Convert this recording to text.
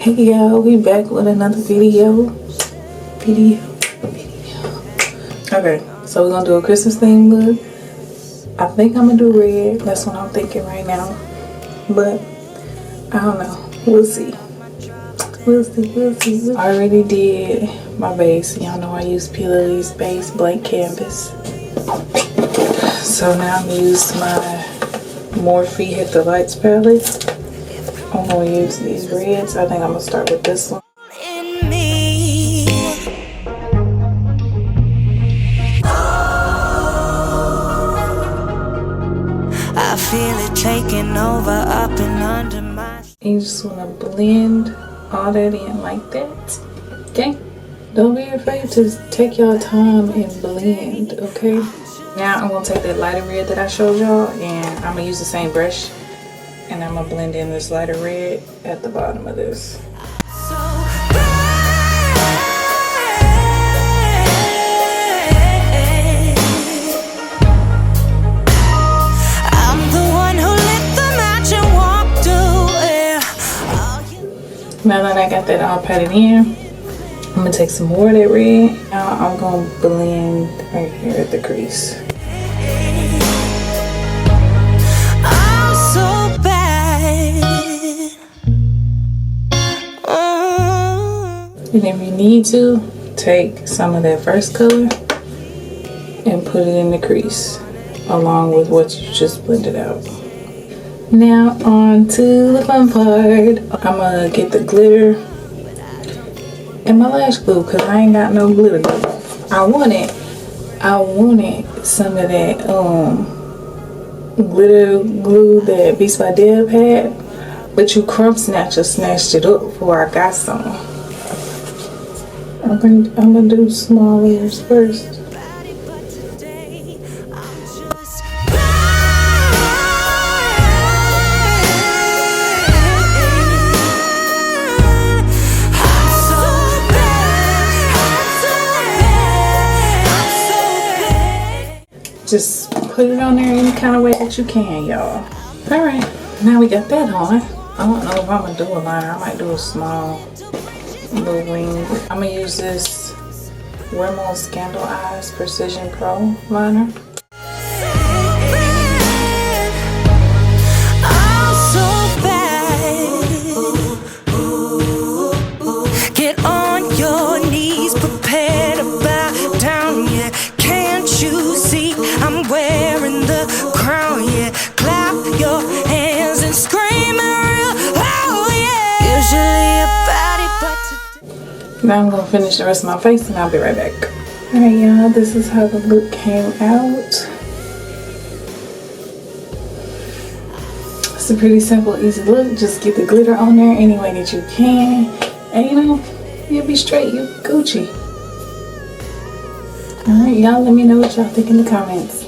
Hey y'all, we back with another video. Okay, so we're gonna do a Christmas theme look. I think I'm gonna do red. That's what I'm thinking right now. But I don't know. We'll see. I already did my base. Y'all know I use P. Lily's base blank canvas. So now I'm gonna use my Morphe Hit the Lights palette. I'm gonna use these reds. I think I'm gonna start with this one. I feel it taking over up and under my. You just wanna blend all that in like that. Okay? Don't be afraid to take your time and blend, okay? Now I'm gonna take that lighter red that I showed y'all and I'm gonna use the same brush. And I'm gonna blend in this lighter red at the bottom of this. I'm the one who lit the match and walked away. Now that I got that all patted in, I'm gonna take some more of that red. Now I'm gonna blend right here at the crease. And if you need to, take some of that first color and put it in the crease along with what you just blended out. Now on to the fun part. I'm gonna get the glitter and my lash glue because I ain't got no glitter glue. I wanted some of that glitter glue that Beats by Deb had, but you crumb snatcher snatched it up before I got some. I'm gonna do small layers first. Just put it on there any kind of way that you can, y'all. Alright, now we got that on. I don't know if I'm gonna do a liner. I might do a small little wing. I'm gonna use this Rimmel Scandal Eyes Precision Pro liner. Get on your knees, prepare to bow down, yeah. Can't you see I'm wearing the crown, yeah. Clap your hands and scream real, oh yeah. Usually about it, but now I'm gonna finish the rest of my face and I'll be right back. Alright y'all, this is how the look came out. It's a pretty simple, easy look. Just get the glitter on there any way that you can. And you know, you'll be straight, you Gucci. Alright y'all, let me know what y'all think in the comments.